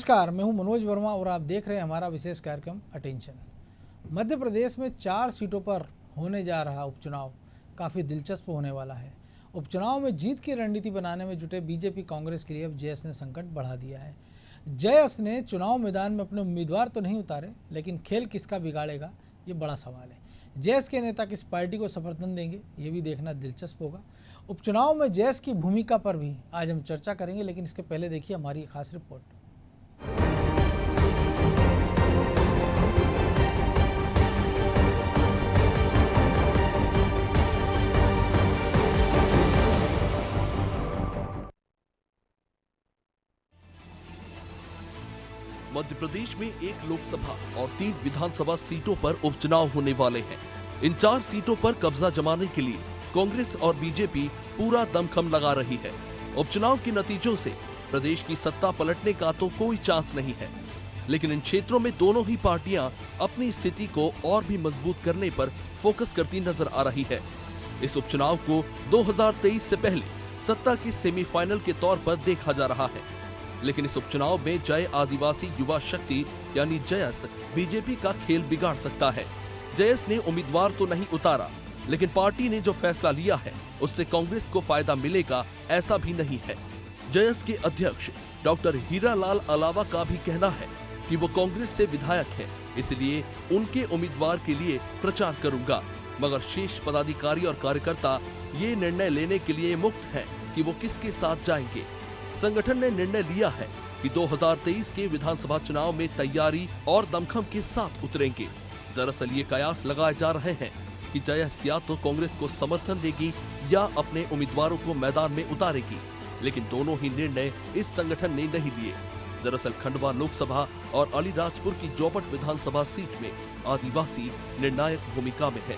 नमस्कार, मैं हूं मनोज वर्मा और आप देख रहे हैं हमारा विशेष कार्यक्रम अटेंशन। मध्य प्रदेश में 4 सीटों पर होने जा रहा उपचुनाव काफ़ी दिलचस्प होने वाला है। उपचुनाव में जीत की रणनीति बनाने में जुटे बीजेपी कांग्रेस के लिए अब जयस ने संकट बढ़ा दिया है। जयस ने चुनाव मैदान में अपने उम्मीदवार तो नहीं उतारे, लेकिन खेल किसका बिगाड़ेगा ये बड़ा सवाल है। जयस के नेता किस पार्टी को समर्थन देंगे ये भी देखना दिलचस्प होगा। उपचुनाव में जयस की भूमिका पर भी आज हम चर्चा करेंगे, लेकिन इसके पहले देखिए हमारी खास रिपोर्ट। मध्य प्रदेश में 1 लोकसभा और 3 विधानसभा सीटों पर उपचुनाव होने वाले हैं। इन 4 सीटों पर कब्जा जमाने के लिए कांग्रेस और बीजेपी पूरा दमखम लगा रही है। उपचुनाव के नतीजों से प्रदेश की सत्ता पलटने का तो कोई चांस नहीं है, लेकिन इन क्षेत्रों में दोनों ही पार्टियां अपनी स्थिति को और भी मजबूत करने पर फोकस करती नजर आ रही है। इस उपचुनाव को 2023 से पहले सत्ता की सेमीफाइनल के तौर पर देखा जा रहा है, लेकिन इस उपचुनाव में जय आदिवासी युवा शक्ति यानी जयस बीजेपी का खेल बिगाड़ सकता है। जयस ने उम्मीदवार तो नहीं उतारा, लेकिन पार्टी ने जो फैसला लिया है उससे कांग्रेस को फायदा मिलेगा ऐसा भी नहीं है। जयस के अध्यक्ष डॉक्टर हीरालाल अलावा का भी कहना है कि वो कांग्रेस से विधायक हैं, इसलिए उनके उम्मीदवार के लिए प्रचार करूंगा, मगर शेष पदाधिकारी और कार्यकर्ता ये निर्णय लेने के लिए मुक्त हैं कि वो किसके साथ जाएंगे। संगठन ने निर्णय लिया है कि 2023 के विधानसभा चुनाव में तैयारी और दमखम के साथ उतरेंगे। दरअसल ये कयास लगाए जा रहे हैं कि जयस या तो कांग्रेस को समर्थन देगी या अपने उम्मीदवारों को मैदान में उतारेगी, लेकिन दोनों ही निर्णय इस संगठन ने नहीं लिए। दरअसल खंडवा लोकसभा और अलीराजपुर की जोबट विधानसभा सीट में आदिवासी निर्णायक भूमिका में है।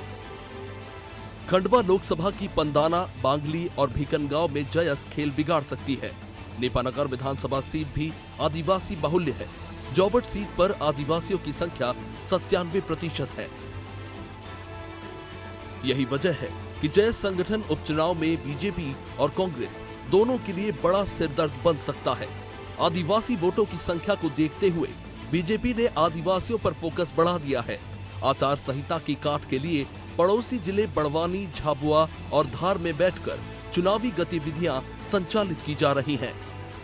खंडवा लोकसभा की पंदाना, बांगली और भीकनगांव में जयस खेल बिगाड़ सकती है। नेपानगर विधानसभा सीट भी आदिवासी बाहुल्य है। जोबट सीट पर आदिवासियों की संख्या 97% है। यही वजह है कि जयस संगठन उपचुनाव में बीजेपी और कांग्रेस दोनों के लिए बड़ा सिरदर्द बन सकता है। आदिवासी वोटों की संख्या को देखते हुए बीजेपी ने आदिवासियों पर फोकस बढ़ा दिया है। आचार संहिता की काट के लिए पड़ोसी जिले बड़वानी, झाबुआ और धार में बैठकर चुनावी गतिविधियां संचालित की जा रही हैं।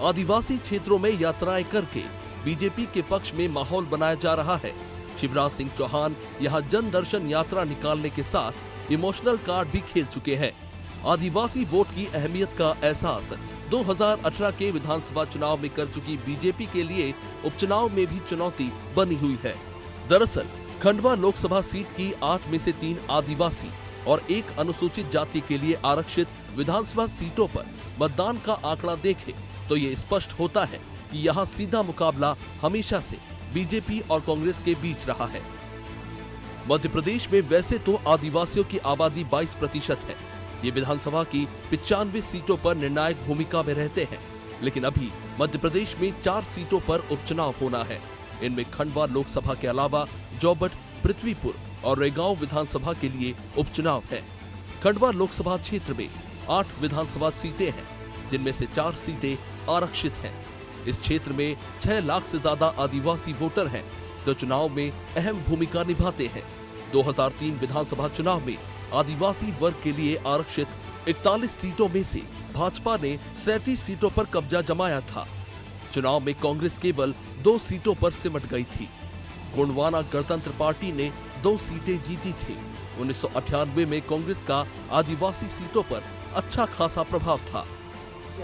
आदिवासी क्षेत्रों में यात्राएं करके बीजेपी के पक्ष में माहौल बनाया जा रहा है। शिवराज सिंह चौहान यहां जन दर्शन यात्रा निकालने के साथ इमोशनल कार्ड भी खेल चुके हैं। आदिवासी वोट की अहमियत का एहसास 2018 के विधानसभा चुनाव में कर चुकी बीजेपी के लिए उपचुनाव में भी चुनौती बनी हुई है। दरअसल खंडवा लोकसभा सीट की 8 में से 3 आदिवासी और 1 अनुसूचित जाति के लिए आरक्षित विधानसभा सीटों पर मतदान का आंकड़ा देखें तो ये स्पष्ट होता है कि यहाँ सीधा मुकाबला हमेशा से बीजेपी और कांग्रेस के बीच रहा है। मध्य प्रदेश में वैसे तो आदिवासियों की आबादी 22% है। ये विधानसभा की 95 सीटों पर निर्णायक भूमिका में रहते हैं, लेकिन अभी मध्य प्रदेश में 4 सीटों पर उपचुनाव होना है। इनमें खंडवा लोकसभा के अलावा जोबट, पृथ्वीपुर और रेगांव विधानसभा के लिए उपचुनाव है। खंडवा लोकसभा क्षेत्र में 8 विधानसभा सीटें हैं, जिनमें से 4 सीटें आरक्षित हैं। इस क्षेत्र में 6 लाख से ज्यादा आदिवासी वोटर हैं, जो चुनाव में अहम भूमिका निभाते हैं। 2003 विधानसभा चुनाव में आदिवासी वर्ग के लिए आरक्षित 41 सीटों में से भाजपा ने 37 सीटों पर कब्जा जमाया था। चुनाव में कांग्रेस केवल 2 सीटों पर सिमट गई थी। गोंडवाना गणतंत्र पार्टी ने 2 सीटें जीती थी। 1998 में कांग्रेस का आदिवासी सीटों पर अच्छा खासा प्रभाव था।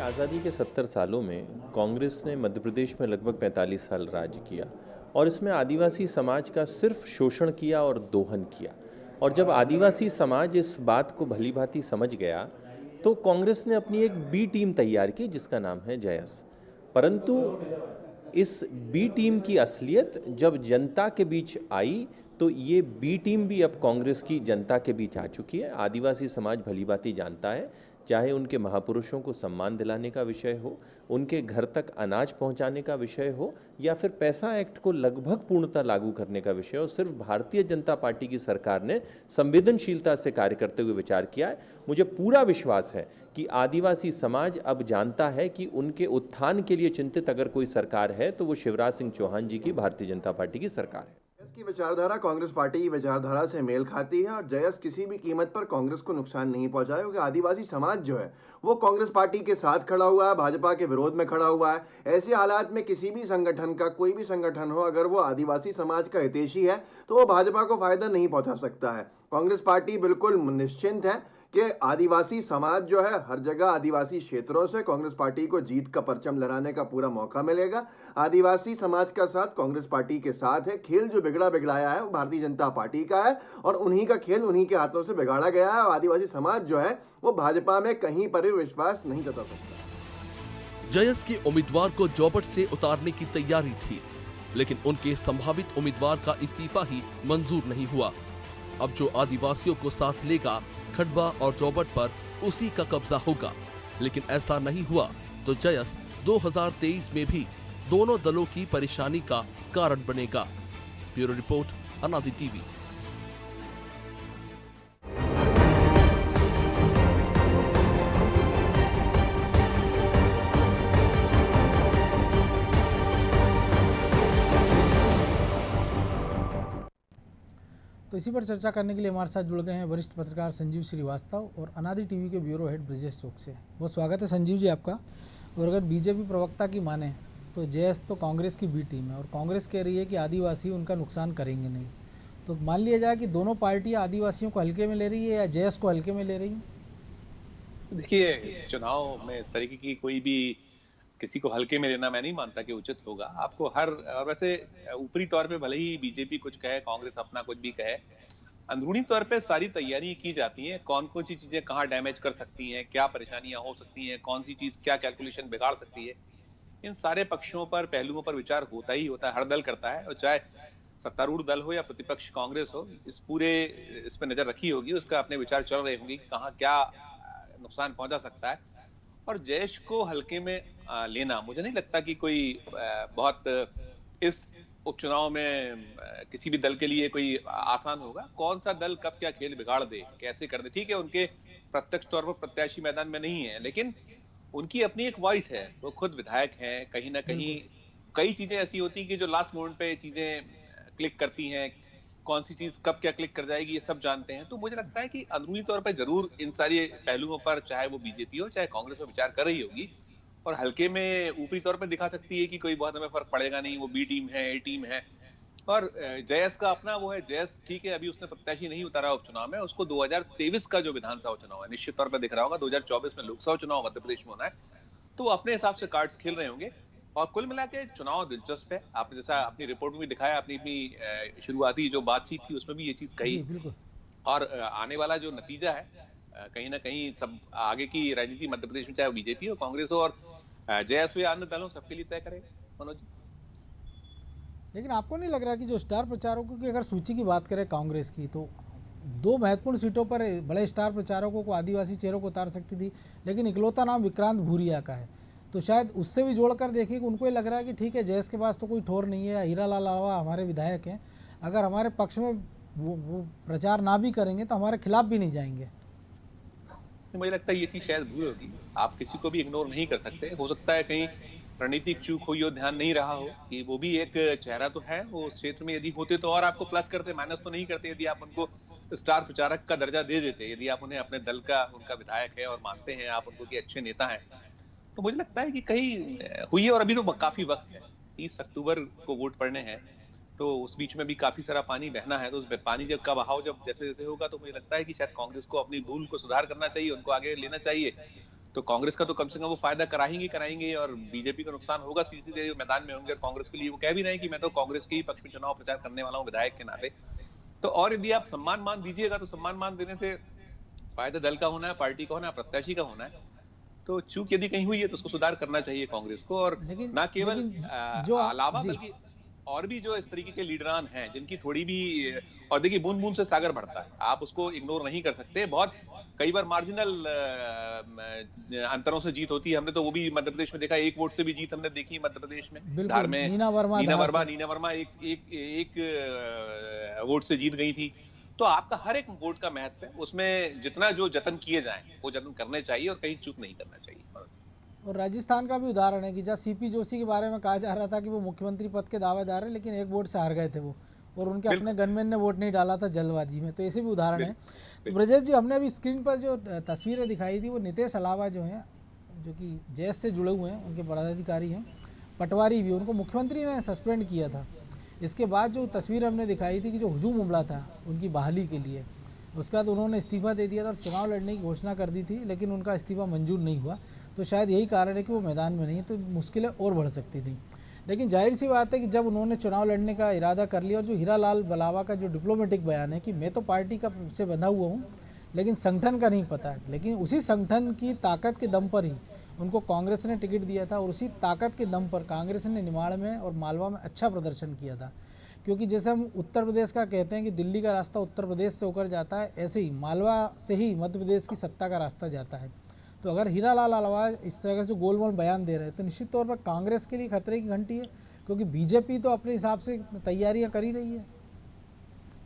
आज़ादी के 70 सालों में कांग्रेस ने मध्य प्रदेश में लगभग 45 साल राज किया और इसमें आदिवासी समाज का सिर्फ शोषण किया और दोहन किया। और जब आदिवासी समाज इस बात को भली भांति समझ गया तो कांग्रेस ने अपनी एक बी टीम तैयार की जिसका नाम है जयस। परंतु इस बी टीम की असलियत जब जनता के बीच आई तो ये बी टीम भी अब कांग्रेस की जनता के बीच आ चुकी है। आदिवासी समाज भलीभांति जानता है, चाहे उनके महापुरुषों को सम्मान दिलाने का विषय हो, उनके घर तक अनाज पहुंचाने का विषय हो, या फिर पैसा एक्ट को लगभग पूर्णतः लागू करने का विषय हो, सिर्फ भारतीय जनता पार्टी की सरकार ने संवेदनशीलता से कार्य करते हुए विचार किया है। मुझे पूरा विश्वास है कि आदिवासी समाज अब जानता है कि उनके उत्थान के लिए चिंतित अगर कोई सरकार है तो वो शिवराज सिंह चौहान जी की भारतीय जनता पार्टी की सरकार है। जयस की विचारधारा कांग्रेस पार्टी की विचारधारा से मेल खाती है और जयस किसी भी कीमत पर कांग्रेस को नुकसान नहीं पहुंचाए, क्योंकि आदिवासी समाज जो है वो कांग्रेस पार्टी के साथ खड़ा हुआ है, भाजपा के विरोध में खड़ा हुआ है। ऐसे हालात में किसी भी संगठन का, कोई भी संगठन हो, अगर वो आदिवासी समाज का हितैषी है तो वो भाजपा को फायदा नहीं पहुंचा सकता है। कांग्रेस पार्टी बिल्कुल निश्चिंत है कि आदिवासी समाज जो है हर जगह आदिवासी क्षेत्रों से कांग्रेस पार्टी को जीत का परचम लहराने का पूरा मौका मिलेगा। आदिवासी समाज का साथ कांग्रेस पार्टी के साथ है। खेल जो बिगड़ाया है वो भारतीय जनता पार्टी का है और उन्हीं का खेल उन्हीं के हाथों से बिगाड़ा गया है। आदिवासी समाज जो है वो भाजपा में कहीं पर भी विश्वास नहीं जता सकता। जयस के उम्मीदवार को जोबट से उतारने की तैयारी थी, लेकिन उनके संभावित उम्मीदवार का इस्तीफा ही मंजूर नहीं हुआ। अब जो आदिवासियों को साथ लेगा, खडबा और जोबट पर उसी का कब्जा होगा। लेकिन ऐसा नहीं हुआ तो जयस 2023 में भी दोनों दलों की परेशानी का कारण बनेगा। ब्यूरो रिपोर्ट, अनादि टीवी। तो इसी पर चर्चा करने के लिए हमारे साथ जुड़ गए हैं वरिष्ठ पत्रकार संजीव श्रीवास्तव और अनादि टीवी के ब्यूरो हेड ब्रजेश चौक से। बहुत स्वागत है संजीव जी आपका। और अगर बीजेपी प्रवक्ता की माने तो जयस तो कांग्रेस की बी टीम है और कांग्रेस कह रही है कि आदिवासी उनका नुकसान करेंगे नहीं। तो मान लिया जाए कि दोनों पार्टियां आदिवासियों को हल्के में ले रही है या जयस को हल्के में ले रही है? देखिए, चुनाव में इस तरीके की कोई भी किसी को हल्के में लेना मैं नहीं मानता कि उचित होगा। आपको और वैसे ऊपरी तौर पे भले ही बीजेपी कुछ कहे, कांग्रेस अपना कुछ भी कहे, अंदरूनी तौर पे सारी तैयारी की जाती है। कौन कौन सी चीजें कहाँ डैमेज कर सकती हैं, क्या परेशानियां हो सकती हैं, कौन सी चीज क्या कैलकुलेशन बिगाड़ सकती है, इन सारे पक्षों पर, पहलुओं पर विचार होता ही होता है। हर दल करता है, और चाहे सत्तारूढ़ दल हो या प्रतिपक्ष कांग्रेस हो, इस पर नजर रखी होगी, उसका अपने विचार चल रहे होंगे कि कहाँ क्या नुकसान पहुंचा सकता है। और जयस को हल्के में लेना मुझे नहीं लगता कि कोई बहुत इस उपचुनाव में किसी भी दल के लिए कोई आसान होगा। कौन सा दल कब क्या खेल बिगाड़ दे, कैसे कर दे, ठीक है, उनके प्रत्यक्ष तौर पर प्रत्याशी मैदान में नहीं है, लेकिन उनकी अपनी एक वॉइस है। वो खुद विधायक हैं। कहीं ना कहीं कई चीजें ऐसी होती हैं कि जो लास्ट मोमेंट पे चीजें क्लिक करती हैं, कौन सी चीज कब क्या क्लिक कर जाएगी ये सब जानते हैं। तो मुझे लगता है कि अंदरूनी तौर पर जरूर इन सारे पहलुओं पर, चाहे वो बीजेपी हो चाहे कांग्रेस हो, विचार कर रही होगी। और हल्के में ऊपरी तौर पर दिखा सकती है कि कोई बहुत हमें फर्क पड़ेगा नहीं, वो बी टीम है, ए टीम है। और जयस का अपना वो है, जयस ठीक है अभी उसने प्रत्याशी नहीं उतारा उपचुनाव में, उसको 2023 का जो विधानसभा चुनाव है निश्चित तौर पर दिख रहा होगा। 2024 में लोकसभा चुनाव मध्य प्रदेश में होना है, तो अपने हिसाब से कार्ड्स खेल रहे होंगे। और कुल मिला के चुनाव दिलचस्प है। आपने जैसा अपनी रिपोर्ट में भी दिखाया, अपनी शुरुआती जो बातचीत थी उसमें भी ये चीज कही। और आने वाला जो नतीजा है, कहीं ना कहीं सब आगे की राजनीति मध्य प्रदेश में, चाहे बीजेपी हो, कांग्रेस हो और जयस या अन्य दलों, सबके लिए तय करेगा मनोज। लेकिन आपको नहीं लग रहा कि जो स्टार प्रचारकों की अगर सूची की बात करें कांग्रेस की, तो दो महत्वपूर्ण सीटों पर बड़े स्टार प्रचारकों को, आदिवासी चेहरों को उतार सकती थी, लेकिन इकलौता नाम विक्रांत भूरिया का है। तो शायद उससे भी जोड़कर देखिए कि उनको ये लग रहा है कि ठीक है, जयस के पास तो कोई ठोर नहीं है, हीरा लाल लावा हमारे विधायक हैं, अगर हमारे पक्ष में वो प्रचार ना भी करेंगे तो हमारे खिलाफ भी नहीं जाएंगे। मुझे लगता है ये चीज शायद भूल होगी। आप किसी को भी इग्नोर नहीं कर सकते। हो सकता है कहीं रणनीतिक चूक हुई हो, ध्यान नहीं रहा हो कि वो भी एक चेहरा तो है, वो उस क्षेत्र में यदि होते तो और आपको प्लस करते, माइनस तो नहीं करते। यदि आप उनको स्टार प्रचारक का दर्जा दे देते, यदि आप उन्हें अपने दल का, उनका विधायक है और मानते हैं आप उनको कि अच्छे नेता हैं, तो मुझे लगता है कि कहीं हुई है। और अभी तो काफी वक्त है, 30 अक्टूबर को वोट पड़ने हैं, तो उस बीच में भी काफी सारा पानी बहना है। तो उस पानी जब का बहाव जब जैसे जैसे होगा, तो मुझे लगता है कि शायद कांग्रेस को अपनी भूल को सुधार करना चाहिए, उनको आगे लेना चाहिए। तो कांग्रेस का तो कम से कम वो फायदा कराएंगे और बीजेपी का नुकसान होगा। सीधे मैदान में होंगे। और कांग्रेस के लिए वो कह भी रहे हैं कि मैं तो कांग्रेस के ही पक्ष में चुनाव प्रचार करने वाला हूँ विधायक के नाते। तो और यदि आप सम्मान मान दीजिएगा, तो सम्मान मान देने से फायदा दल का होना है, पार्टी का होना है, प्रत्याशी का होना है। तो चूक यदि कहीं हुई है तो उसको सुधार करना चाहिए कांग्रेस को। और न केवल जो अलावा, बल्कि और भी जो इस तरीके के लीडरान हैं जिनकी थोड़ी भी, और देखिए बूंद बूंद से सागर बढ़ता है, आप उसको इग्नोर नहीं कर सकते। बहुत कई बार मार्जिनल अंतरों से जीत होती है। हमने तो वो भी मध्य प्रदेश में देखा, एक वोट से भी जीत हमने देखी मध्य प्रदेश में। बिल्कुल, धार में नीना वर्मा नीना वर्मा एक वोट से जीत गई थी। तो आपका हर एक वोट का महत्व है, उसमें जितना जो जतन किए जाएं वो जतन करने चाहिए और कहीं चूक नहीं करना चाहिए। और राजस्थान का भी उदाहरण है कि जहाँ सीपी जोशी के बारे में कहा जा रहा था कि वो मुख्यमंत्री पद के दावेदार हैं, लेकिन एक वोट से हार गए थे वो, और उनके अपने गनमैन ने वोट नहीं डाला था जल्दबाजी में। तो ऐसे भी उदाहरण है। तो ब्रजेश जी, हमने अभी स्क्रीन पर जो तस्वीरें दिखाई थी वो नीतीश अलावा जो हैं, जो कि जैस से जुड़े हुए हैं, उनके पदाधिकारी हैं, पटवारी भी, उनको मुख्यमंत्री ने सस्पेंड किया था। इसके बाद जो तस्वीर हमने दिखाई थी कि जो हुजूम उमड़ा था उनकी बहाली के लिए, उसके बाद उन्होंने इस्तीफा दे दिया था और चुनाव लड़ने की घोषणा कर दी थी, लेकिन उनका इस्तीफा मंजूर नहीं हुआ। तो शायद यही कारण है कि वो मैदान में नहीं है, तो मुश्किलें और बढ़ सकती थी। लेकिन जाहिर सी बात है कि जब उन्होंने चुनाव लड़ने का इरादा कर लिया, और जो हीरालाल बलावा का जो डिप्लोमेटिक बयान है कि मैं तो पार्टी का से बंधा हुआ हूँ लेकिन संगठन का नहीं पता है, लेकिन उसी संगठन की ताकत के दम पर ही उनको कांग्रेस ने टिकट दिया था, और उसी ताकत के दम पर कांग्रेस ने निमाड़ में और मालवा में अच्छा प्रदर्शन किया था। क्योंकि जैसे हम उत्तर प्रदेश का कहते हैं कि दिल्ली का रास्ता उत्तर प्रदेश से होकर जाता है, ऐसे ही मालवा से ही मध्य प्रदेश की सत्ता का रास्ता जाता है। तो अगर हीरालाल अलावा इस तरह का जो गोलमोल बयान दे रहे हैं तो निश्चित तौर पर कांग्रेस के लिए खतरे की घंटी है, क्योंकि बीजेपी तो अपने हिसाब से तैयारियां कर ही रही है।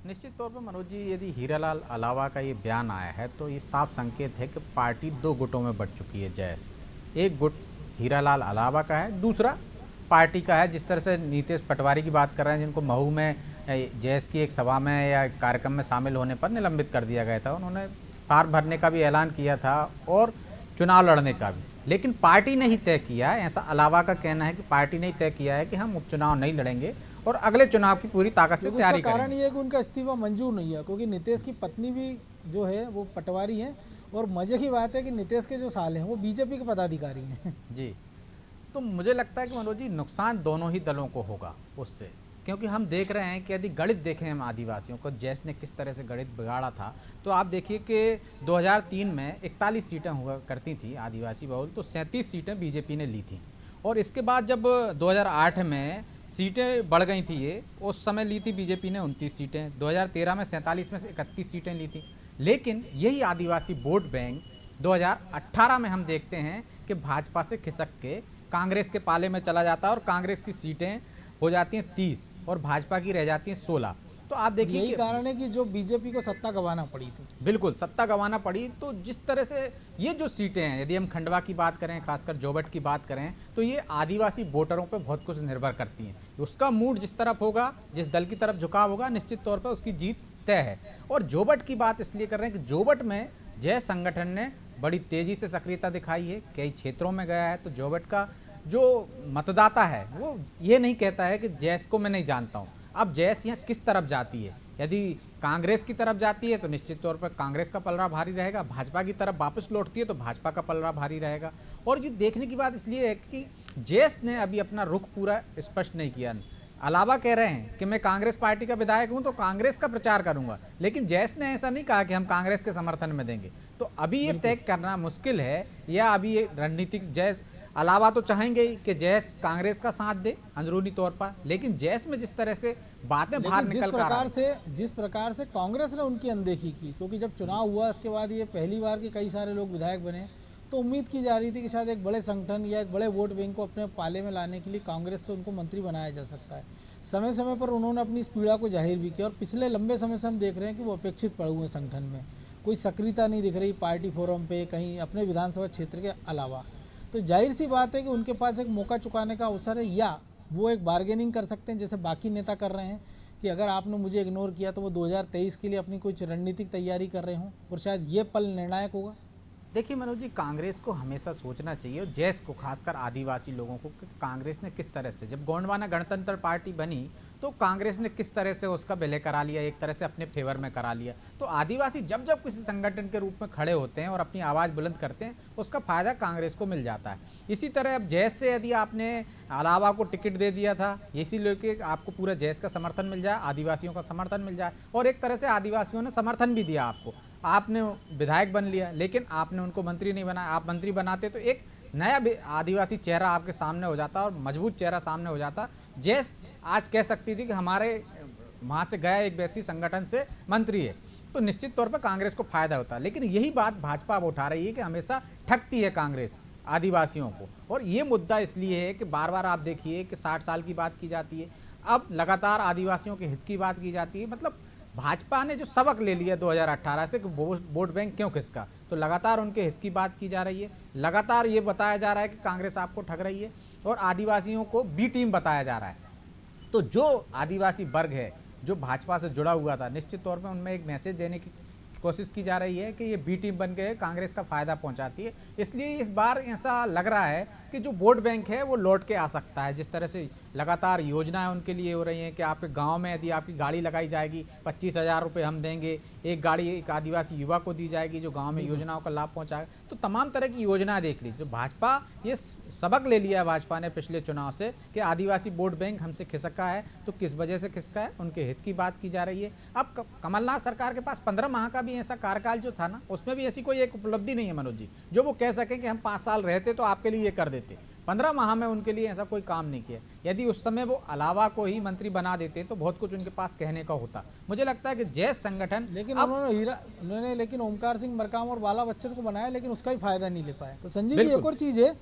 निश्चित तौर पर मनोज जी, यदि हीरालाल अलावा का ये बयान आया है तो ये साफ संकेत है कि पार्टी दो गुटों में बंट चुकी है। जैस एक गुट हीरालाल अलावा का है, दूसरा पार्टी का है। जिस तरह से नीतीश पटवारी की बात कर रहे हैं, जिनको महू में जैस की एक सभा में या कार्यक्रम में शामिल होने पर निलंबित कर दिया गया था, उन्होंने फार्म भरने का भी ऐलान किया था और चुनाव लड़ने का भी, लेकिन पार्टी ने ही तय किया है। ऐसा अलावा का कहना है कि पार्टी ने ही तय किया है कि हम उपचुनाव नहीं लड़ेंगे और अगले चुनाव की पूरी ताकत से तैयारी करेंगे। कारण ये है कि उनका इस्तीफा मंजूर नहीं है, क्योंकि नीतीश की पत्नी भी जो है वो पटवारी है, और मजे की बात है कि नीतीश के जो साले हैं वो बीजेपी के पदाधिकारी हैं। जी, तो मुझे लगता है कि मनोज जी, नुकसान दोनों ही दलों को होगा उससे, क्योंकि हम देख रहे हैं कि यदि गणित देखें हम आदिवासियों को, जैस ने किस तरह से गणित बिगाड़ा था, तो आप देखिए कि 2003 में 41 सीटें हुआ करती थी आदिवासी बहुल, तो 37 सीटें बीजेपी ने ली थी। और इसके बाद जब 2008 में सीटें बढ़ गई थी, ये उस समय ली थी बीजेपी ने 29 सीटें, 2013 में 47 में से 31 सीटें ली थी। लेकिन यही आदिवासी वोट बैंक 2018 में हम देखते हैं कि भाजपा से खिसक के कांग्रेस के पाले में चला जाता है और कांग्रेस की सीटें हो जाती हैं 30 और भाजपा की रह जाती हैं 16। तो आप देखिए, यही कारण है कि जो बीजेपी को सत्ता गंवाना पड़ी थी। बिल्कुल सत्ता गंवाना पड़ी। तो जिस तरह से ये जो सीटें हैं, यदि हम खंडवा की बात करें, खासकर जोबट की बात करें, तो ये आदिवासी वोटरों पे बहुत कुछ निर्भर करती हैं। उसका मूड जिस तरफ होगा, जिस दल की तरफ झुकाव होगा, निश्चित तौर पर उसकी जीत तय है। और जोबट की बात इसलिए कर रहे हैं कि जोबट में जय संगठन ने बड़ी तेजी से सक्रियता दिखाई है, कई क्षेत्रों में गया है। तो जोबट का जो मतदाता है वो ये नहीं कहता है कि जैस को मैं नहीं जानता हूँ। अब जैस यहाँ किस तरफ जाती है, यदि कांग्रेस की तरफ जाती है तो निश्चित तौर पर कांग्रेस का पलड़ा भारी रहेगा, भाजपा की तरफ वापस लौटती है तो भाजपा का पलड़ा भारी रहेगा। और ये देखने की बात इसलिए है कि जैस ने अभी अपना रुख पूरा स्पष्ट नहीं किया। अलावा कह रहे हैं कि मैं कांग्रेस पार्टी का विधायक हूं तो कांग्रेस का प्रचार करूंगा, लेकिन जैस ने ऐसा नहीं कहा कि हम कांग्रेस के समर्थन में देंगे। तो अभी ये तय करना मुश्किल है, या अभी ये रणनीतिक जैस अलावा तो चाहेंगे ही कि जैस कांग्रेस का साथ दे अंदरूनी तौर पर, लेकिन जैस में जिस तरह से बातें बाहर निकल कर जिस प्रकार से कांग्रेस ने उनकी अनदेखी की, क्योंकि जब चुनाव हुआ उसके बाद ये पहली बार के कई सारे लोग विधायक बने, तो उम्मीद की जा रही थी कि शायद एक बड़े संगठन या एक बड़े वोट बैंक को अपने पाले में लाने के लिए कांग्रेस से उनको मंत्री बनाया जा सकता है। समय समय पर उन्होंने अपनी इस पीड़ा को जाहिर भी किया, और पिछले लंबे समय से हम देख रहे हैं कि वो अपेक्षित पड़े हुए संगठन में कोई सक्रियता नहीं दिख रही, पार्टी फोरम पे कहीं अपने विधानसभा क्षेत्र के अलावा। तो जाहिर सी बात है कि उनके पास एक मौका चुकाने का अवसर है, या वो एक बार्गेनिंग कर सकते हैं जैसे बाकी नेता कर रहे हैं कि अगर आपने मुझे इग्नोर किया तो वो 2023 के लिए अपनी कुछ रणनीतिक तैयारी कर रहे हों, और शायद ये पल निर्णायक होगा। देखिए मनोज जी, कांग्रेस को हमेशा सोचना चाहिए, और जैस को खासकर आदिवासी लोगों को, कि कांग्रेस ने किस तरह से, जब गोंडवाना गणतंत्र पार्टी बनी तो कांग्रेस ने किस तरह से उसका विलय करा लिया, एक तरह से अपने फेवर में करा लिया। तो आदिवासी जब जब किसी संगठन के रूप में खड़े होते हैं और अपनी आवाज़ बुलंद करते हैं, उसका फायदा कांग्रेस को मिल जाता है। इसी तरह अब जैस से यदि आपने अलावा को टिकट दे दिया था, इसीलिए कि आपको पूरा जैस का समर्थन मिल जाए, आदिवासियों का समर्थन मिल जाए, और एक तरह से आदिवासियों ने समर्थन भी दिया आपको, आपने विधायक बन लिया, लेकिन आपने उनको मंत्री नहीं बनाया। आप मंत्री बनाते तो एक नया आदिवासी चेहरा आपके सामने हो जाता और मजबूत चेहरा सामने हो जाता। जैस आज कह सकती थी कि हमारे वहाँ से गया एक व्यक्ति संगठन से मंत्री है, तो निश्चित तौर पर कांग्रेस को फायदा होता है। लेकिन यही बात भाजपा अब उठा रही है कि हमेशा ठगती है कांग्रेस आदिवासियों को, और ये मुद्दा इसलिए है कि बार बार आप देखिए कि 60 साल की बात की जाती है, अब लगातार आदिवासियों के हित की बात की जाती है। मतलब भाजपा ने जो सबक ले लिया 2018 से कि वोट बैंक क्यों किसका, तो लगातार उनके हित की बात की जा रही है। लगातार ये बताया जा रहा है कि कांग्रेस आपको ठग रही है और आदिवासियों को बी टीम बताया जा रहा है। तो जो आदिवासी वर्ग है जो भाजपा से जुड़ा हुआ था, निश्चित तौर पर उनमें एक मैसेज देने की कोशिश की जा रही है कि ये बी टीम बन के कांग्रेस का फायदा पहुंचाती है। इसलिए इस बार ऐसा लग रहा है कि जो वोट बैंक है वो लौट के आ सकता है। जिस तरह से लगातार योजनाएं उनके लिए हो रही हैं कि आपके गांव में यदि आपकी गाड़ी लगाई जाएगी 25,000 रुपये हम देंगे, एक गाड़ी एक आदिवासी युवा को दी जाएगी जो गांव में योजनाओं का लाभ पहुंचाएगा। तो तमाम तरह की योजनाएं देख लीजिए। तो भाजपा ये सबक ले लिया है भाजपा ने पिछले चुनाव से कि आदिवासी वोट बैंक हमसे खिसका है, तो किस वजह से खिसका है, उनके हित की बात की जा रही है। अब कमलनाथ सरकार के पास 15 माह का भी ऐसा कार्यकाल जो था ना, उसमें भी ऐसी कोई एक उपलब्धि नहीं है मनोज जी जो वो कह सकें कि हम 5 साल रहते तो आपके लिए ये कर देते। 15 माह में उनके लिए ऐसा कोई काम नहीं किया। यदि उस समय वो अलावा को ही मंत्री बना देते तो बहुत कुछ उनके पास कहने का होता। मुझे लगता है कि जैस संगठन लेकिन उन्होंने लेकिन ओमकार सिंह मरकाम और बाला बच्चन को बनाया, लेकिन उसका ही फायदा नहीं ले पाए। तो संजय जी एक और चीज़ है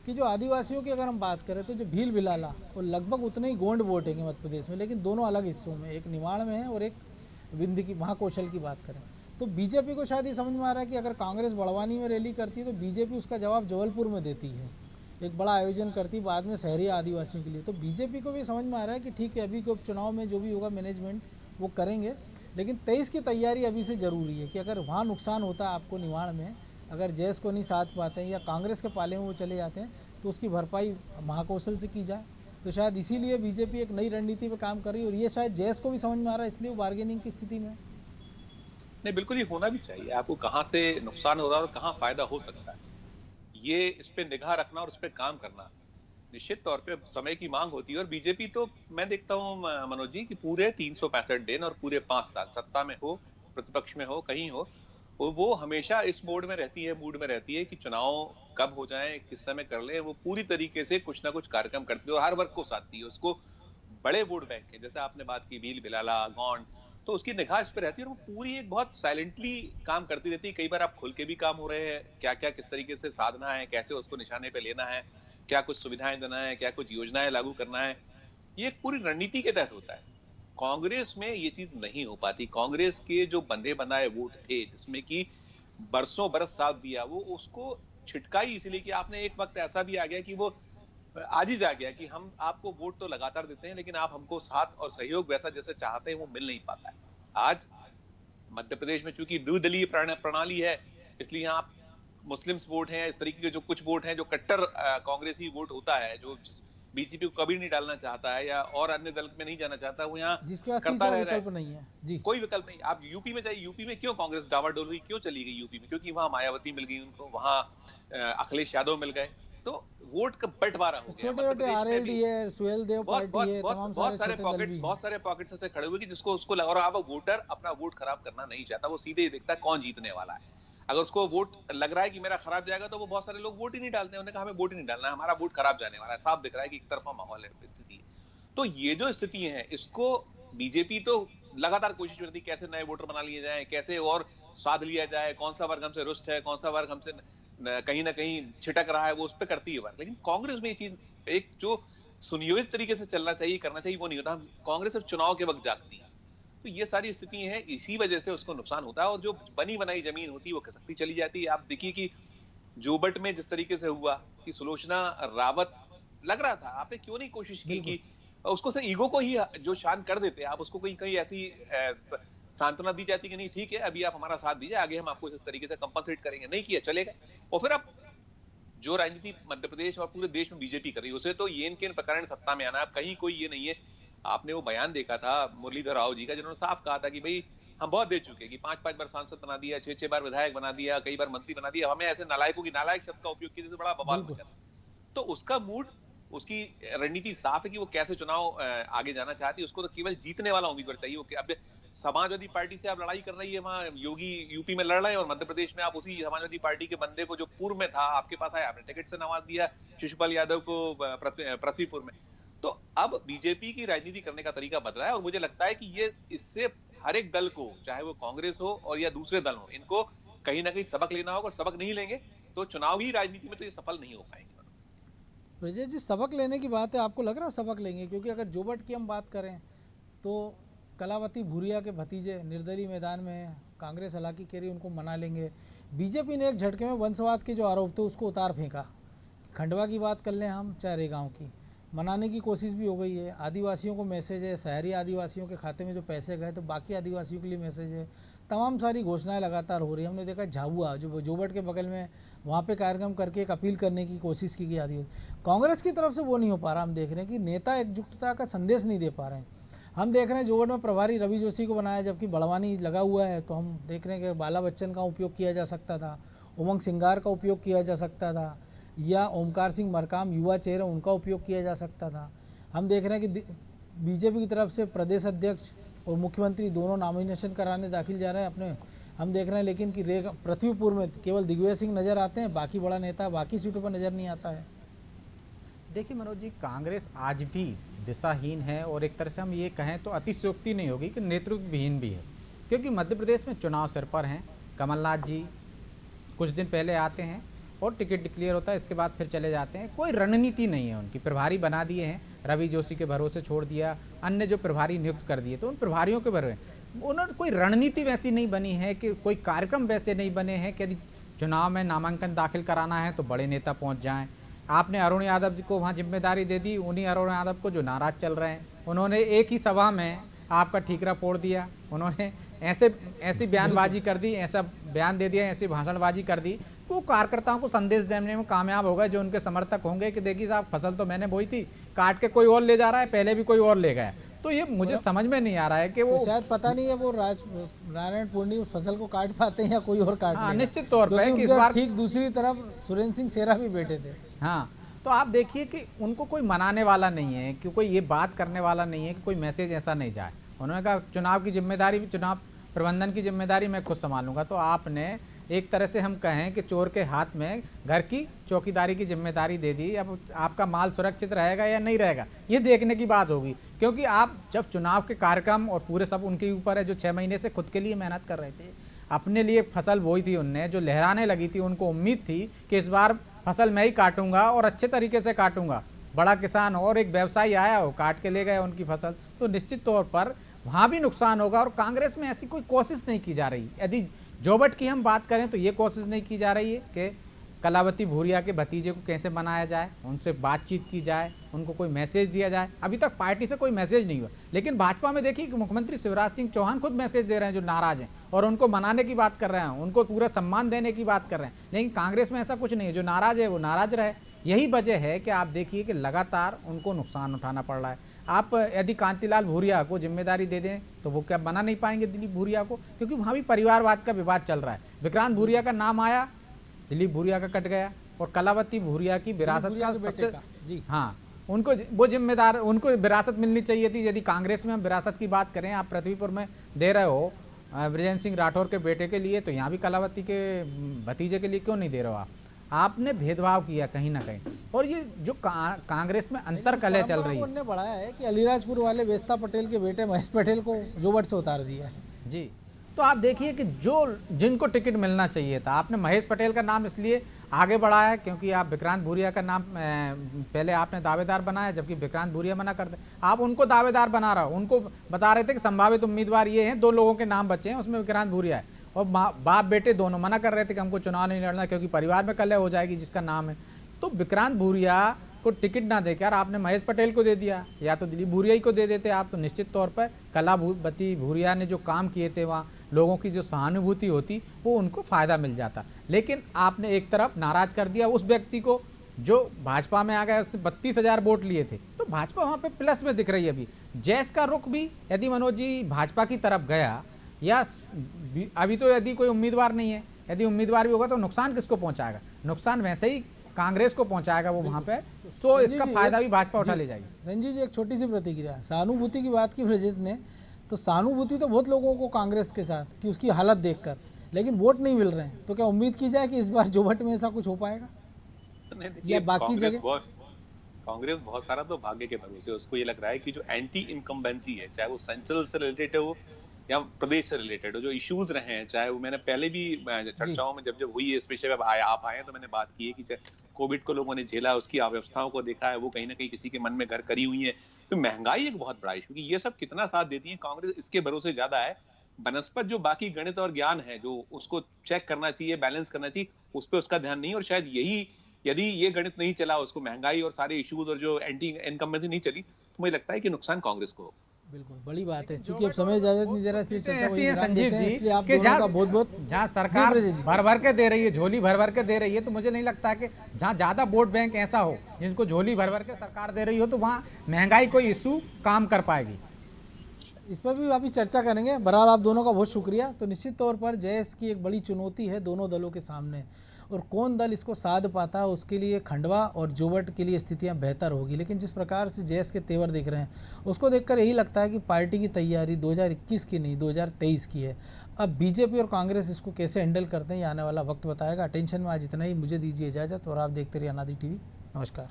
कि जो आदिवासियों की अगर हम बात करें तो जो भील भिलाला वो लगभग उतने ही गोंड वोट है मध्य प्रदेश में, लेकिन दोनों अलग हिस्सों में, एक निमाड़ में है और एक विंध्य की महाकौशल की बात करें तो बीजेपी को शायद ये समझ में आ रहा है कि अगर कांग्रेस बड़वानी में रैली करती है तो बीजेपी उसका जवाब जबलपुर में देती है, एक बड़ा आयोजन करती बाद में शहरी आदिवासियों के लिए। तो बीजेपी को भी समझ में आ रहा है कि ठीक है अभी के उपचुनाव में जो भी होगा मैनेजमेंट वो करेंगे, लेकिन 23 की तैयारी अभी से ज़रूरी है कि अगर वहाँ नुकसान होता है आपको निमाड़ में, अगर जैस को नहीं साथ पाते हैं या कांग्रेस के पाले में वो चले जाते हैं तो उसकी भरपाई महाकौशल से की जाए। तो शायद इसीलिए बीजेपी एक नई रणनीति पर काम कर रही है और ये शायद जैस को भी समझ में आ रहा है, इसलिए वो बार्गेनिंग की स्थिति में। नहीं, बिल्कुल ये होना भी चाहिए। आपको कहाँ से नुकसान हो रहा है और कहाँ फायदा हो सकता है, ये इस पे निगाह रखना और उस पे काम करना निश्चित तौर पे समय की मांग होती है। और बीजेपी तो मैं देखता हूँ मनोज जी कि पूरे 365 दिन और पूरे 5 साल सत्ता में हो, प्रतिपक्ष में हो, कहीं हो, वो हमेशा इस मूड में रहती है कि चुनाव कब हो जाए, किस समय कर ले। वो पूरी तरीके से कुछ ना कुछ कार्यक्रम करती है और हर वर्ग को साधती है। उसको बड़े वोट बैंक है, जैसे आपने बात की भील भिलाला गौंड, तो उसकी निगाह इस पे रहती है और वो पूरी एक बहुत साइलेंटली काम करती रहती है। कई बार आप खुल के भी काम हो रहे हैं, क्या क्या किस तरीके से साधना है, कैसे उसको निशाने पे लेना है, क्या कुछ सुविधाएं देना है, क्या कुछ योजनाएं लागू करना है, ये एक पूरी रणनीति के तहत होता है। कांग्रेस में ये चीज नहीं हो पाती। कांग्रेस के जो बंधे बनाए वोट थे जिसमें कि बरसों बरस साथ दिया, वो उसको छिटकाई इसलिए कि आपने एक वक्त ऐसा भी आ गया कि वो आजिज आ गया कि हम आपको वोट तो लगातार देते हैं लेकिन आप हमको साथ और सहयोग वैसा जैसे चाहते हैं वो मिल नहीं पाता है। आज मध्य प्रदेश में चूंकि द्विदलीय प्रणाली है, इसलिए यहाँ मुस्लिम्स वोट हैं, इस तरीके के जो कुछ वोट हैं जो कट्टर कांग्रेसी वोट होता है, जो बीजेपी को कभी नहीं डालना चाहता है या और अन्य दल में नहीं जाना चाहता, वो यहाँ करता रह रहा है। नहीं है जी, कोई विकल्प नहीं। आप यूपी में जाइए, यूपी में क्यों कांग्रेस डावाडोल हुई, क्यों चली गई यूपी में? क्योंकि वहां मायावती मिल गई उनको, वहां अखिलेश यादव मिल गए, तो वोट का बंटवारा हो गया। छोटे-छोटे आरएलडी है, सुहेलदेव पार्टी है, तमाम बहुत सारे पॉकेट्स से खड़े हुए कि जिसको उसको लगा। और अब वोटर अपना वोट खराब करना नहीं चाहता, वो सीधे ही देखता है कौन जीतने वाला है। अगर उसको वोट लग रहा है कि मेरा खराब जाएगा तो वो बहुत सारे लोग वोट ही नहीं डालते हैं। उन्होंने कहा हमें वोट ही नहीं डालना है, हमारा वोट खराब जाने वाला है। साफ दिख रहा है कि एक तरफा माहौल है, स्थिति है। तो ये जो स्थिति है, इसको बीजेपी तो लगातार कोशिश करती है कैसे नए वोटर बना लिए जाए, कैसे और साध लिया जाए, कौन सा वर्ग हमसे रुष्ट है, कौन सा वर्ग हमसे कहीं ना कहीं छिटक रहा है, वो उस पर करती है वर्ग। लेकिन कांग्रेस में ये चीज एक जो सुनियोजित तरीके से चलना चाहिए, करना चाहिए, वो नहीं होता। कांग्रेस सिर्फ चुनाव के वक्त जागती है। तो ये सारी स्थिति है, इसी वजह से उसको नुकसान होता है और जो बनी बनाई जमीन होती है वो खिसकती चली जाती है। आप देखिए कि जोबट में जिस तरीके से हुआ कि सुलोचना रावत लग रहा था, आपने क्यों नहीं कोशिश की कि उसको से ईगो को ही जो शांत कर देते, आप उसको कहीं कहीं ऐसी सांत्वना दी जाती कि नहीं ठीक है अभी आप हमारा साथ दीजिए, आगे हम आपको इस तरीके से कंपनसेट करेंगे। नहीं किया, चलेगा। और फिर अब जो राजनीति मध्य प्रदेश और पूरे देश में बीजेपी कर रही है, उसे तो येन केन प्रकरण सत्ता में आना, अब कहीं कोई ये नहीं है। आपने वो बयान देखा था मुरलीधर राव जी का, जिन्होंने साफ कहा था कि भाई हम बहुत दे चुके कि 5-5 बार सांसद बना दिया, 6-6 बार विधायक बना दिया, कई बार मंत्री बना दिया, हमें ऐसे नालायकों की नालायक शब्द का उपयोग किया, बड़ा बवाल मचा। तो उसका मूड, उसकी रणनीति साफ है कि वो कैसे चुनाव आगे जाना चाहती है। उसको तो केवल जीतने वाला उम्मीदवार चाहिए। वो अब समाजवादी पार्टी से आप लड़ाई कर रही है, वहां योगी यूपी में लड़ रहे हैं और मध्य प्रदेश में आप उसी समाजवादी पार्टी के बंदे को जो पूर्व में था आपके पास आया, आपने टिकट से नवाज दिया शिशुपाल यादव को पृथ्वीपुर में। तो अब बीजेपी की राजनीति करने का तरीका बदला है और मुझे लगता है कि ये इससे हर एक दल को, चाहे वो कांग्रेस हो और या दूसरे दल हो, इनको कहीं ना कहीं सबक लेना होगा। सबक नहीं लेंगे तो चुनावी राजनीति में तो ये सफल नहीं हो पाएंगे। ब्रजेश जी, सबक लेने की बात है, आपको लग रहा है सबक लेंगे? क्योंकि अगर जोबट की हम बात करें तो कलावती भूरिया के भतीजे निर्दलीय मैदान में हैं, कांग्रेस हालांकि कह रही उनको मना लेंगे। बीजेपी ने एक झटके में वंशवाद के जो आरोप थे उसको उतार फेंका। खंडवा की बात कर लें हम, चाहे रेगांव की, मनाने की कोशिश भी हो गई है। आदिवासियों को मैसेज है, शहरी आदिवासियों के खाते में जो पैसे गए तो बाकी आदिवासियों के लिए मैसेज है। तमाम सारी घोषणाएं लगातार हो रही है। हमने देखा झाबुआ जो जोबट के बगल में, वहाँ पे कार्यक्रम करके एक अपील करने की कोशिश की गई आदिवासी। कांग्रेस की तरफ से वो नहीं हो पा रहा। हम देख रहे हैं कि नेता एकजुटता का संदेश नहीं दे पा रहे हैं। हम देख रहे हैं जोबट में प्रभारी रवि जोशी को बनाया, जबकि बड़वानी लगा हुआ है। तो हम देख रहे हैं कि बाला बच्चन का उपयोग किया जा सकता था, उमंग सिंगार का उपयोग किया जा सकता था, या ओमकार सिंह मरकाम युवा चेहरे उनका उपयोग किया जा सकता था। हम देख रहे हैं कि बीजेपी की तरफ से प्रदेश अध्यक्ष और मुख्यमंत्री दोनों नॉमिनेशन कराने दाखिल जा रहे हैं अपने। हम देख रहे हैं लेकिन कि पृथ्वीपुर में केवल दिग्विजय सिंह नज़र आते हैं, बाकी बड़ा नेता बाकी सीटों पर नज़र नहीं आता है। देखिए मनोज जी, कांग्रेस आज भी दिशाहीन है और एक तरह से हम ये कहें तो अतिशयोक्ति नहीं होगी कि नेतृत्वहीन भी है, क्योंकि मध्य प्रदेश में चुनाव सिर पर हैं। कमलनाथ जी कुछ दिन पहले आते हैं और टिकट डिक्लेयर होता है, इसके बाद फिर चले जाते हैं। कोई रणनीति नहीं है उनकी। प्रभारी बना दिए हैं, रवि जोशी के भरोसे छोड़ दिया, अन्य जो प्रभारी नियुक्त कर दिए तो उन प्रभारियों के भरोसे उन्होंने कोई रणनीति वैसी नहीं बनी है, कि कोई कार्यक्रम वैसे नहीं बने हैं कि यदि चुनाव में नामांकन दाखिल कराना है तो बड़े नेता पहुंच जाएं। आपने अरुण यादव जी को वहाँ जिम्मेदारी दे दी, उन्हीं अरुण यादव को जो नाराज चल रहे हैं, उन्होंने एक ही सभा में आपका ठीकरा फोड़ दिया। उन्होंने ऐसी बयानबाजी कर दी, ऐसा बयान दे दिया, ऐसी भाषणबाजी कर दी, वो कार्यकर्ताओं को संदेश देने में कामयाब हो गए, जो उनके समर्थक होंगे कि देखिए साहब, फसल तो मैंने बोई थी, काट के कोई और ले जा रहा है, पहले भी कोई और ले गया। तो ये मुझे समझ में नहीं आ रहा है कि वो तो शायद पता नहीं है वो नारायणपुर उस फसल को काट पाते हैं या कोई और काट लेगा। निश्चित तौर पर कि इस उनके बार ठीक दूसरी तरफ सुरेंद्र सिंह सेरा भी बैठे थे। हाँ, तो आप देखिए कि उनको कोई मनाने वाला नहीं है, कि कोई ये बात करने वाला नहीं है कि कोई मैसेज ऐसा नहीं जाए। उन्होंने कहा चुनाव की जिम्मेदारी, चुनाव प्रबंधन की जिम्मेदारी मैं खुद संभालूंगा। तो आपने एक तरह से हम कहें कि चोर के हाथ में घर की चौकीदारी की जिम्मेदारी दे दी। अब आपका माल सुरक्षित रहेगा या नहीं रहेगा, ये देखने की बात होगी। क्योंकि आप जब चुनाव के कार्यक्रम और पूरे सब उनके ऊपर है, जो 6 महीने से खुद के लिए मेहनत कर रहे थे, अपने लिए फसल बोई थी उनने, जो लहराने लगी थी, उनको उम्मीद थी कि इस बार फसल मैं ही काटूंगा और अच्छे तरीके से काटूंगा। बड़ा किसान और एक व्यवसायी आया, वो काट के ले गए उनकी फसल, तो निश्चित तौर पर वहाँ भी नुकसान होगा। और कांग्रेस में ऐसी कोई कोशिश नहीं की जा रही। यदि जोबट की हम बात करें तो ये कोशिश नहीं की जा रही है कि कलावती भूरिया के भतीजे को कैसे बनाया जाए, उनसे बातचीत की जाए, उनको कोई मैसेज दिया जाए। अभी तक पार्टी से कोई मैसेज नहीं हुआ। लेकिन भाजपा में देखिए कि मुख्यमंत्री शिवराज सिंह चौहान खुद मैसेज दे रहे हैं जो नाराज हैं, और उनको मनाने की बात कर रहे हैं, उनको पूरा सम्मान देने की बात कर रहे हैं। लेकिन कांग्रेस में ऐसा कुछ नहीं है। जो नाराज है वो नाराज रहे। यही वजह है कि आप देखिए कि लगातार उनको नुकसान उठाना पड़ रहा है। आप यदि कांतिलाल भूरिया को जिम्मेदारी दे दें तो वो क्या बना नहीं पाएंगे दिलीप भूरिया को, क्योंकि वहाँ भी परिवारवाद का विवाद चल रहा है। विक्रांत भूरिया का नाम आया, दिलीप भूरिया का कट गया, और कलावती भूरिया की विरासत का सबसे जी हाँ, उनको वो जिम्मेदार, उनको विरासत मिलनी चाहिए थी। यदि कांग्रेस में हम विरासत की बात करें, आप पृथ्वीपुर में दे रहे हो बृजेंद्र सिंह राठौर के बेटे के लिए, तो यहाँ भी कलावती के भतीजे के लिए क्यों नहीं दे रहे हो? आपने भेदभाव किया कहीं ना कहीं। और ये जो कांग्रेस में अंतर कलह चल रही है, उन्होंने बढ़ाया है कि अलीराजपुर वाले वेस्ता पटेल के बेटे महेश पटेल को जोबट से उतार दिया है। जी, तो आप देखिए कि जो जिनको टिकट मिलना चाहिए था, आपने महेश पटेल का नाम इसलिए आगे बढ़ाया क्योंकि आप विक्रांत भूरिया का नाम पहले आपने दावेदार बनाया, जबकि विक्रांत भूरिया मना करते। आप उनको दावेदार बना रहे हो, उनको बता रहे थे कि संभावित उम्मीदवार ये हैं, 2 लोगों के नाम बचे हैं, उसमें विक्रांत भूरिया है। और बाप बेटे दोनों मना कर रहे थे कि हमको चुनाव नहीं लड़ना क्योंकि परिवार में कलह हो जाएगी जिसका नाम है। तो विक्रांत भूरिया को टिकट ना देकर आपने महेश पटेल को दे दिया, या तो दिलीप भूरिया ही को दे देते आप, तो निश्चित तौर पर कलावती भूरिया ने जो काम किए थे, वहाँ लोगों की जो सहानुभूति होती वो उनको फायदा मिल जाता। लेकिन आपने एक तरफ नाराज कर दिया उस व्यक्ति को जो भाजपा में आ गया, उसने 32,000 वोट लिए थे। तो भाजपा वहाँ पे प्लस में दिख रही है। अभी जैस का रुख भी यदि मनोज जी भाजपा की तरफ गया, या अभी तो यदि कोई उम्मीदवार नहीं है, यदि उम्मीदवार भी होगा तो नुकसान किसको पहुंचाएगा? नुकसान वैसे ही कांग्रेस को पहुंचाएगा वो वहां पे, तो इसका फायदा भी भाजपा उठा ले जाएगी। संजीव जी, एक छोटी सी प्रतिक्रिया, सहानुभूति की बात की ब्रजेश ने, तो सहानुभूति तो बहुत लोगों को कांग्रेस के साथ कि उसकी हालत देखकर, लेकिन वोट नहीं मिल रहे हैं। तो क्या उम्मीद की जाए कि इस बार जोबट में ऐसा कुछ हो पाएगा नहीं, देखिए, या बाकी जगह? कांग्रेस बहुत सारा तो भाग्य के भरोसे, उसको ये लग रहा है कि जो एंटी इनकम्बेंसी है, चाहे वो सेंट्रल से रिलेटेड हो या प्रदेश से रिलेटेड हो, जो इश्यूज रहे हैं, चाहे वो मैंने पहले भी चर्चाओं में जब हुई है इस विषय पे आप आए तो मैंने बात की है कि कोविड को लोगों ने झेला, उसकी अव्यवस्थाओं को देखा है, वो कहीं ना कहीं किसी के मन में घर करी हुई है। तो महंगाई एक बहुत बड़ा इशू, ये सब कितना साथ देती है कांग्रेस, इसके भरोसे ज्यादा है। बनस्पत जो बाकी गणित और ज्ञान है, जो उसको चेक करना चाहिए, बैलेंस करना चाहिए, उस पर उसका ध्यान नहीं। और शायद यही, यदि ये गणित नहीं चला, उसको महंगाई और सारे इश्यूज और जो एंटी इनकम्बेंसी नहीं चली, तो मुझे लगता है कि नुकसान कांग्रेस को। बिल्कुल बड़ी बात है, क्योंकि अब समय इजाजत नहीं दे रहा, इसलिए चर्चा ऐसी है संजीव जी इसलिए आप कि दोनों का बहुत बहुत जहाँ सरकार भर भर के दे रही है, झोली भर भर के दे रही है, तो मुझे नहीं लगता कि जहाँ ज्यादा वोट बैंक ऐसा हो जिनको झोली भर भर के सरकार दे रही हो, तो वहाँ महंगाई कोई इशू काम कर पाएगी। इस पर भी अभी चर्चा करेंगे। बहरहाल आप दोनों का बहुत शुक्रिया। तो निश्चित तौर पर जयस की एक बड़ी चुनौती है दोनों दलों के सामने, और कौन दल इसको साध पाता है उसके लिए खंडवा और जोबट के लिए स्थितियां बेहतर होगी। लेकिन जिस प्रकार से जयस के तेवर दिख रहे हैं उसको देखकर यही लगता है कि पार्टी की तैयारी 2021 की नहीं 2023 की है। अब बीजेपी और कांग्रेस इसको कैसे हैंडल करते हैं ये आने वाला वक्त बताएगा। अटेंशन में आज इतना ही, मुझे दीजिए इजाज़त और आप देखते रहिए अनादि टीवी। नमस्कार।